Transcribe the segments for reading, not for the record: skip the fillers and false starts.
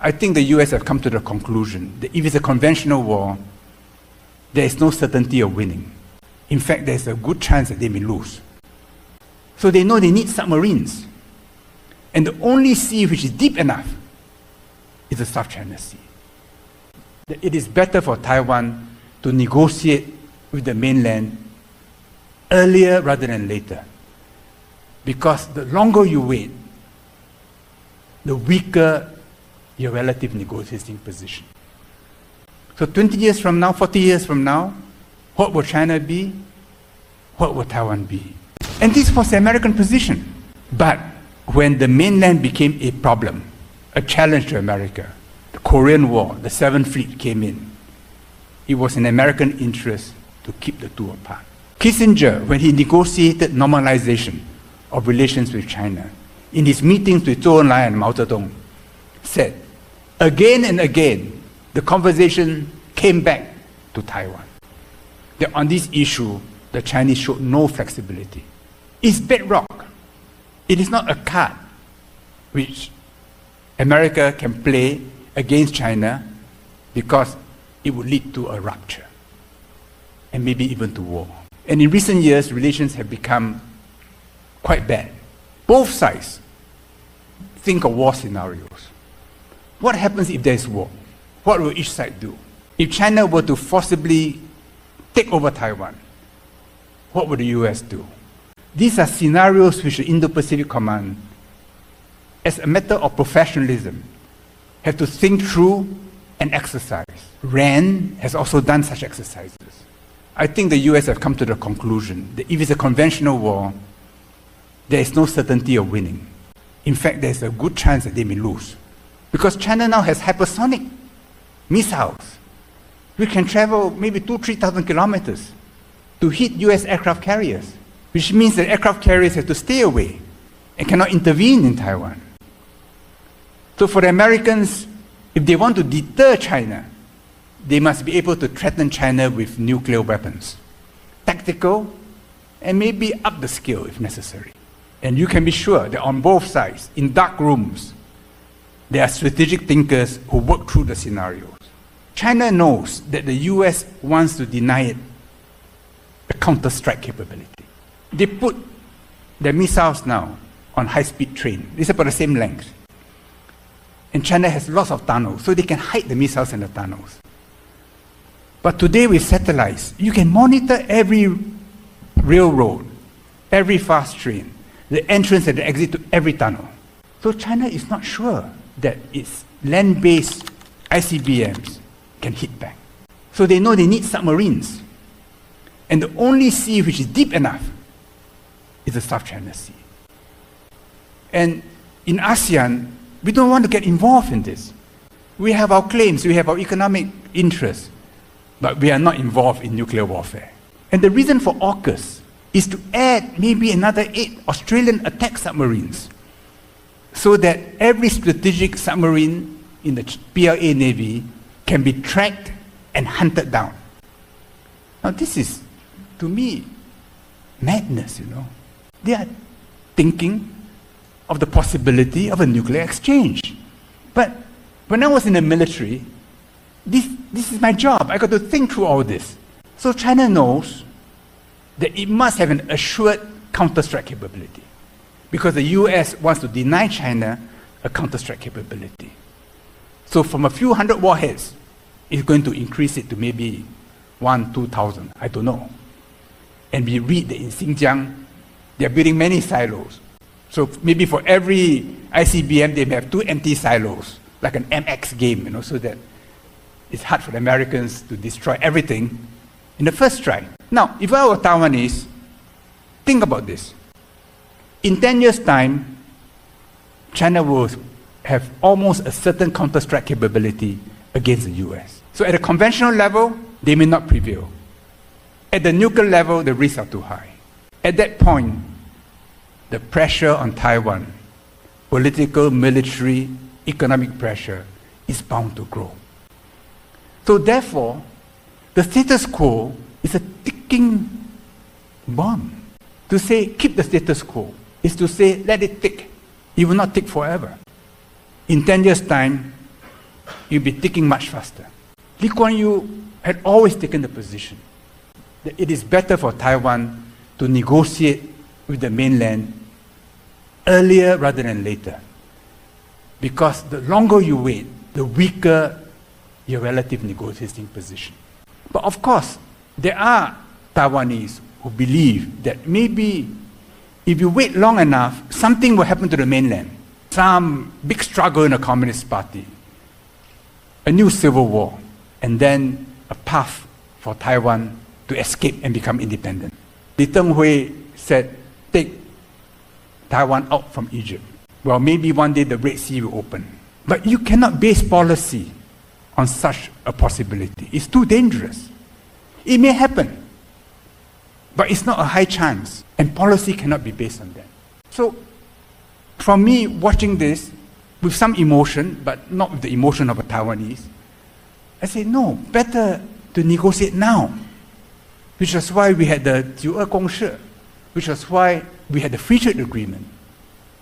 I think the US have come to the conclusion that if it's a conventional war, there is no certainty of winning. In fact, there's a good chance that they may lose. So they know they need submarines. And the only sea which is deep enough is the South China Sea. It is better for Taiwan to negotiate with the mainland earlier rather than later. Because the longer you wait, the weaker your relative negotiating position. So 20 years from now, 40 years from now, what will China be? What will Taiwan be? And this was the American position. But when the mainland became a problem, a challenge to America, the Korean War, the Seventh Fleet came in, it was in American interest to keep the two apart. Kissinger, when he negotiated normalization of relations with China, in his meetings with Zhou Enlai and Mao Zedong, said, again and again, the conversation came back to Taiwan. That on this issue, the Chinese showed no flexibility. It's bedrock. It is not a card which America can play against China because it would lead to a rupture and maybe even to war. And in recent years, relations have become quite bad. Both sides think of war scenarios. What happens if there is war? What will each side do? If China were to forcibly take over Taiwan, what would the US do? These are scenarios which the Indo-Pacific Command, as a matter of professionalism, have to think through and exercise. RAND has also done such exercises. I think the US have come to the conclusion that if it's a conventional war, there is no certainty of winning. In fact, there's a good chance that they may lose. Because China now has hypersonic missiles. We can travel maybe 2,000-3,000 kilometers to hit US aircraft carriers, which means that aircraft carriers have to stay away and cannot intervene in Taiwan. So for the Americans, if they want to deter China, they must be able to threaten China with nuclear weapons, tactical, and maybe up the scale if necessary. And you can be sure that on both sides, in dark rooms, there are strategic thinkers who work through the scenarios. China knows that the US wants to deny it a counter-strike capability. They put their missiles now on high-speed train. It's about the same length. And China has lots of tunnels, so they can hide the missiles in the tunnels. But today with satellites, you can monitor every railroad, every fast train, the entrance and the exit to every tunnel. So China is not sure that its land-based ICBMs can hit back. So they know they need submarines. And the only sea which is deep enough is the South China Sea. And in ASEAN, we don't want to get involved in this. We have our claims, we have our economic interests, but we are not involved in nuclear warfare. And the reason for AUKUS is to add maybe another 8 Australian attack submarines so that every strategic submarine in the PLA Navy can be tracked and hunted down. Now this is, to me, madness, you know. They are thinking of the possibility of a nuclear exchange. But when I was in the military, this is my job. I got to think through all this. So China knows that it must have an assured counter-strike capability, because the US wants to deny China a counter-strike capability. So from a few hundred warheads, it's going to increase it to maybe 1,000-2,000, I don't know. And we read that in Xinjiang, they're building many silos. So maybe for every ICBM, they may have 2 empty silos, like an MX game, you know, so that it's hard for the Americans to destroy everything in the first try. Now, if I were Taiwanese, think about this. In 10 years' time, China will have almost a certain counter-strike capability against the US. So at a conventional level, they may not prevail. At the nuclear level, the risks are too high. At that point, the pressure on Taiwan, political, military, economic pressure, is bound to grow. So therefore, the status quo is a ticking bomb. To say, keep the status quo, is to say, let it tick. It will not tick forever. In 10 years' time, you'll be ticking much faster. Lee Kuan Yew had always taken the position that it is better for Taiwan to negotiate with the mainland earlier rather than later. Because the longer you wait, the weaker your relative negotiating position. But of course, there are Taiwanese who believe that maybe if you wait long enough, something will happen to the mainland. Some big struggle in the Communist Party, a new civil war, and then a path for Taiwan to escape and become independent. Lee Teng-Hui said, take Taiwan out from Egypt. Well, maybe one day the Red Sea will open. But you cannot base policy on such a possibility. It's too dangerous. It may happen, but it's not a high chance, and policy cannot be based on that. So, for me, watching this with some emotion, but not with the emotion of a Taiwanese, I say, no, better to negotiate now, which is why we had the 九二共识, which was why we had the free trade agreement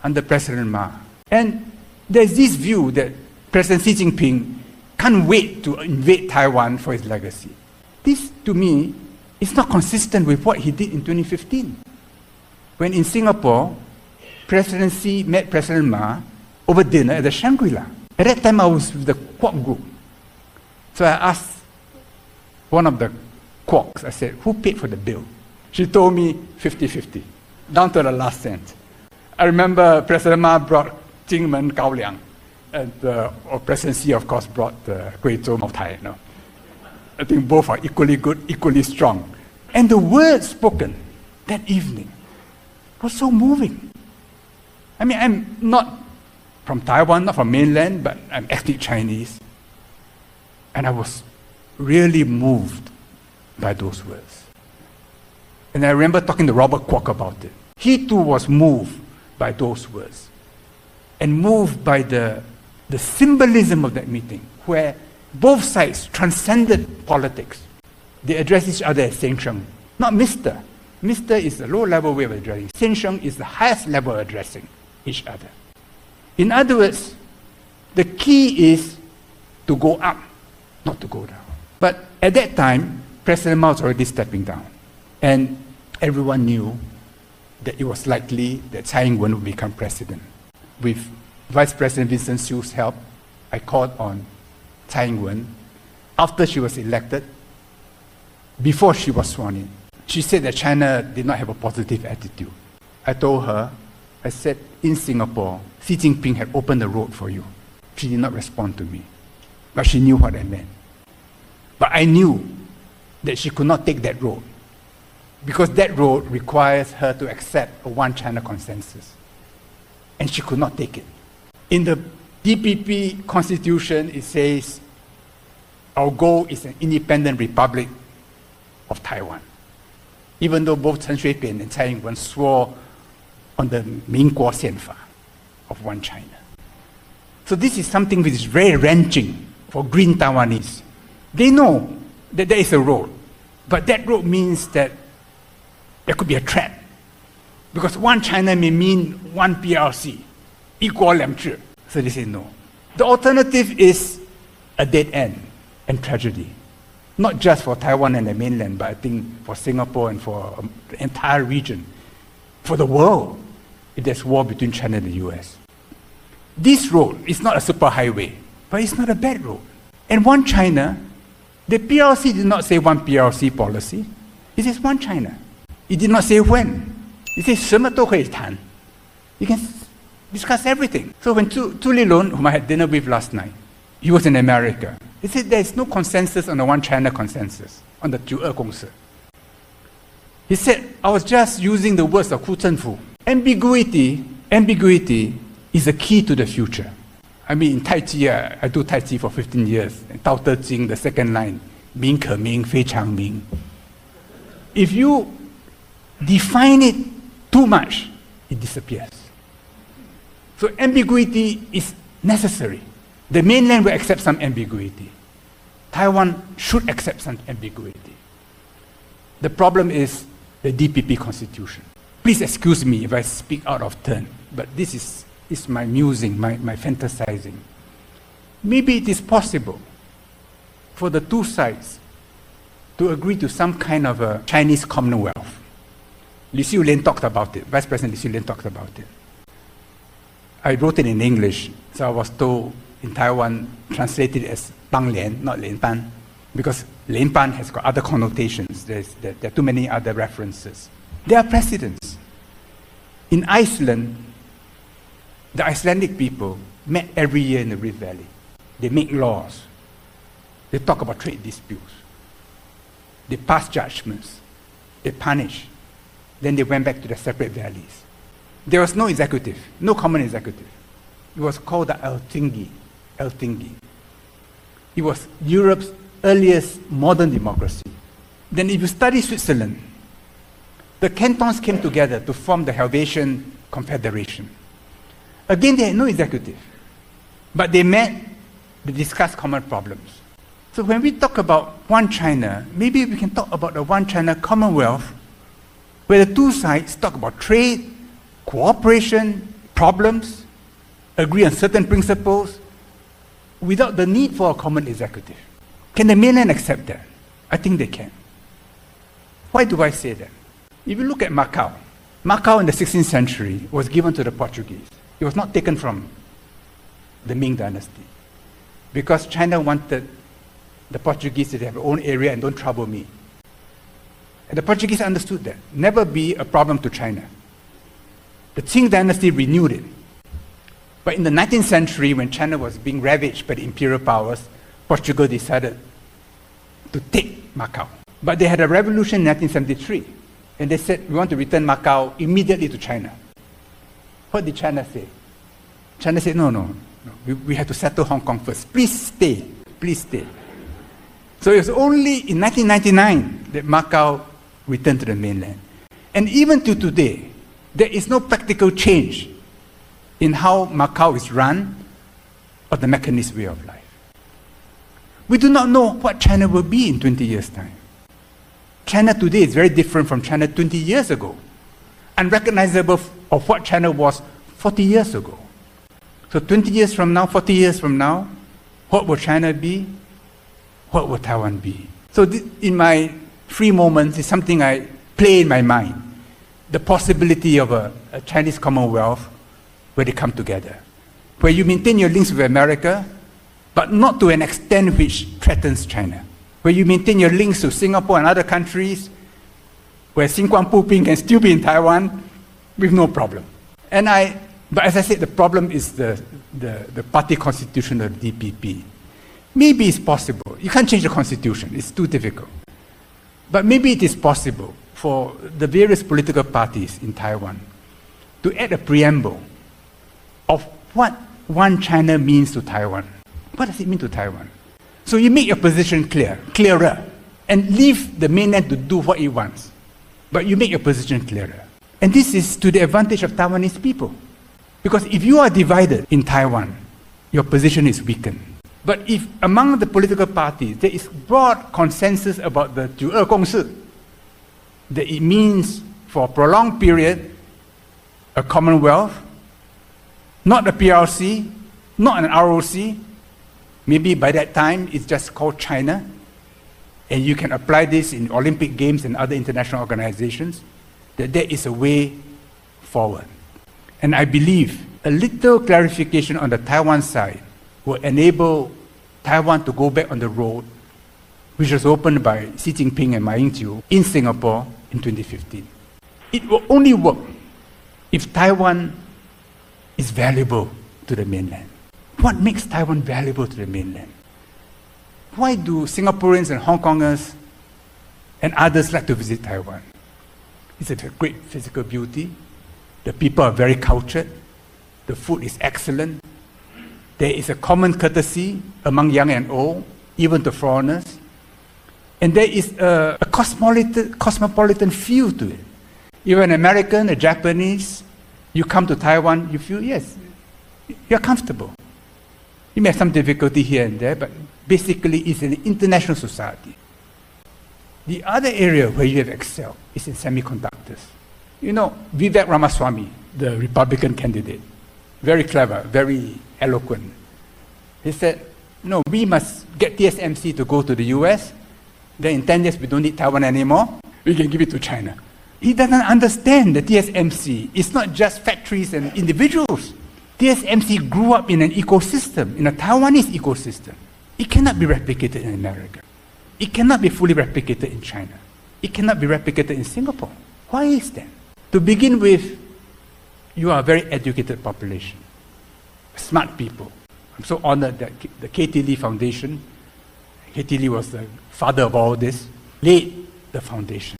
under President Ma. And there's this view that President Xi Jinping can't wait to invade Taiwan for his legacy. This, to me, is not consistent with what he did in 2015. When in Singapore, President Xi met President Ma over dinner at the Shangri-La. At that time, I was with the Kwok group. So I asked one of the Kwoks, I said, who paid for the bill? She told me 50-50, down to the last cent. I remember President Ma brought Jingmen Gaoliang, and President Xi, of course, brought the Guizhou Maotai. No? I think both are equally good, equally strong. And the words spoken that evening was so moving. I mean, I'm not from Taiwan, not from mainland, but I'm ethnic Chinese. And I was really moved by those words. And I remember talking to Robert Kwok about it. He too was moved by those words. And moved by the symbolism of that meeting, where both sides transcended politics. They addressed each other as Seng Sheng, not Mr. Mr. is the low-level way of addressing. Seng Sheng is the highest level of addressing each other. In other words, the key is to go up, not to go down. But at that time, President Mao was already stepping down. And everyone knew that it was likely that Tsai Ing-wen would become president. With Vice President Vincent Hsu's help, I called on Tsai Ing-wen after she was elected, before she was sworn in. She said that China did not have a positive attitude. I told her, I said, in Singapore, Xi Jinping had opened the road for you. She did not respond to me, but she knew what I meant. But I knew that she could not take that road, because that road requires her to accept a one China consensus. And she could not take it. In the DPP constitution, it says, our goal is an independent republic of Taiwan. Even though both Chen Shui-bian and Tsai Ing-wen swore on the 民国宪法 of one China. So this is something which is very wrenching for green Taiwanese. They know that there is a road, but that road means that there could be a trap. Because one China may mean one PRC, equal lemchi. So they say no. The alternative is a dead end and tragedy. Not just for Taiwan and the mainland, but I think for Singapore and for the entire region, for the world, if there's war between China and the US. This road is not a superhighway, but it's not a bad road. And one China, the PRC did not say one PRC policy. It says one China. It did not say when. It says 什么都可以谈. You can discuss everything. So when Tu Lilun, whom I had dinner with last night, he was in America. He said there is no consensus on the one China consensus, on the 九二共识. He said, I was just using the words of Hu Zhenfu. Ambiguity is the key to the future. I mean, in Tai Chi, I do Tai Chi for 15 years. In Tao Te Ching, the second line, 名可名,非常名. If you define it too much, it disappears. So ambiguity is necessary. The mainland will accept some ambiguity. Taiwan should accept some ambiguity. The problem is the DPP constitution. Please excuse me if I speak out of turn, but this is my musing, my fantasizing. maybe it is possible for the two sides to agree to some kind of a Chinese commonwealth. Li Xiulian talked about it. Vice President Li Xiulian talked about it. I wrote it in English, so I was told in Taiwan, translated as Bang Lian, not Lian Ban, because Lian Ban has got other connotations. There are too many other references. There are precedents. In Iceland, the Icelandic people met every year in the Rift Valley. They make laws. They talk about trade disputes. They pass judgments. They punish. Then they went back to their separate valleys. There was no executive, no common executive. It was called the Eltingi. It was Europe's earliest modern democracy. Then if you study Switzerland, the cantons came together to form the Helvetian Confederation. Again, they had no executive, but they met, they discussed common problems. So when we talk about One China, maybe we can talk about the One China Commonwealth, where the two sides talk about trade, cooperation, problems, agree on certain principles, without the need for a common executive. Can the mainland accept that? I think they can. Why do I say that? If you look at Macau, Macau in the 16th century was given to the Portuguese. It was not taken from the Ming dynasty, because China wanted the Portuguese to have their own area and don't trouble me. And the Portuguese understood that. Never be a problem to China. The Qing dynasty renewed it. But in the 19th century, when China was being ravaged by the imperial powers, Portugal decided to take Macau. But they had a revolution in 1973, and they said, we want to return Macau immediately to China. What did China say? China said, no. We have to settle Hong Kong first. Please stay. So it was only in 1999 that Macau returned to the mainland. And even to today, there is no practical change in how Macau is run or the mechanist way of life. We do not know what China will be in 20 years' time. China today is very different from China 20 years ago, unrecognizable of what China was 40 years ago. So 20 years from now, 40 years from now, what will China be? What will Taiwan be? So in my free moments, it's something I play in my mind. The possibility of a Chinese Commonwealth where they come together, where you maintain your links with America, but not to an extent which threatens China, where you maintain your links to Singapore and other countries, where Xin Guang Pu Ping can still be in Taiwan with no problem. But as I said, the problem is the party constitution of the DPP. Maybe it's possible. You can't change the constitution. It's too difficult. But maybe it is possible for the various political parties in Taiwan to add a preamble of what One China means to Taiwan. What does it mean to Taiwan? So you make your position clearer, and leave the mainland to do what it wants. But you make your position clearer. And this is to the advantage of Taiwanese people. Because if you are divided in Taiwan, your position is weakened. But if among the political parties there is broad consensus about the 九二共识, that it means for a prolonged period a commonwealth, not a PRC, not an ROC, maybe by that time it's just called China, and you can apply this in Olympic Games and other international organizations, that there is a way forward. And I believe a little clarification on the Taiwan side will enable Taiwan to go back on the road which was opened by Xi Jinping and Ma Ying-jeou in Singapore in 2015. It will only work if Taiwan is valuable to the mainland. What makes Taiwan valuable to the mainland? Why do Singaporeans and Hong Kongers and others like to visit Taiwan? It's a great physical beauty. The people are very cultured. The food is excellent. There is a common courtesy among young and old, even to foreigners. And there is a cosmopolitan feel to it. You're an American, a Japanese, you come to Taiwan, you feel, yes, you're comfortable. You may have some difficulty here and there, but basically it's an international society. The other area where you have excelled is in semiconductors. You know, Vivek Ramaswamy, the Republican candidate, very clever, very eloquent. He said, No, we must get TSMC to go to the US. Then in 10 years, we don't need Taiwan anymore. We can give it to China. He doesn't understand that TSMC is not just factories and individuals. TSMC grew up in an ecosystem, in a Taiwanese ecosystem. It cannot be replicated in America. It cannot be fully replicated in China. It cannot be replicated in Singapore. Why is that? To begin with, you are a very educated population, smart people. I'm so honored that the K.T. Lee Foundation, K.T. Lee was the father of all this, laid the foundation.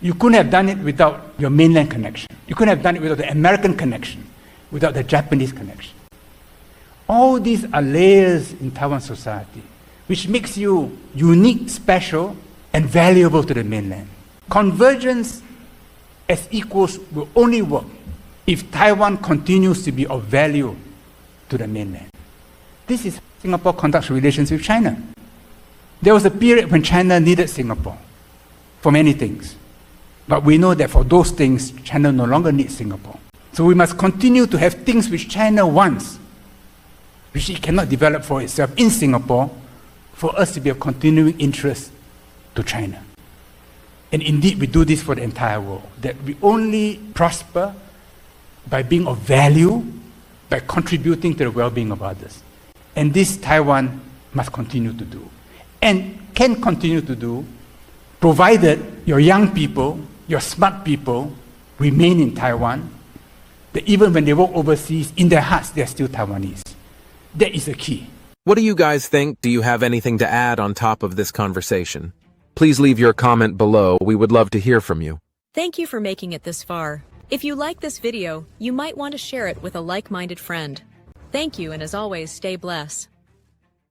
You couldn't have done it without your mainland connection. You couldn't have done it without the American connection, without the Japanese connection. All these are layers in Taiwan society, which makes you unique, special, and valuable to the mainland. Convergence as equals will only work if Taiwan continues to be of value to the mainland. This is how Singapore conducts relations with China. There was a period when China needed Singapore for many things. But we know that for those things, China no longer needs Singapore. So we must continue to have things which China wants, which it cannot develop for itself in Singapore, for us to be of continuing interest to China. And indeed, we do this for the entire world, that we only prosper by being of value, by contributing to the well-being of others. And this Taiwan must continue to do, and can continue to do, provided your young people, your smart people, remain in Taiwan, that even when they walk overseas, in their hearts, they are still Taiwanese. That is the key. What do you guys think? Do you have anything to add on top of this conversation? Please leave your comment below. We would love to hear from you. Thank you for making it this far. If you like this video, you might want to share it with a like-minded friend. Thank you, and as always, stay blessed.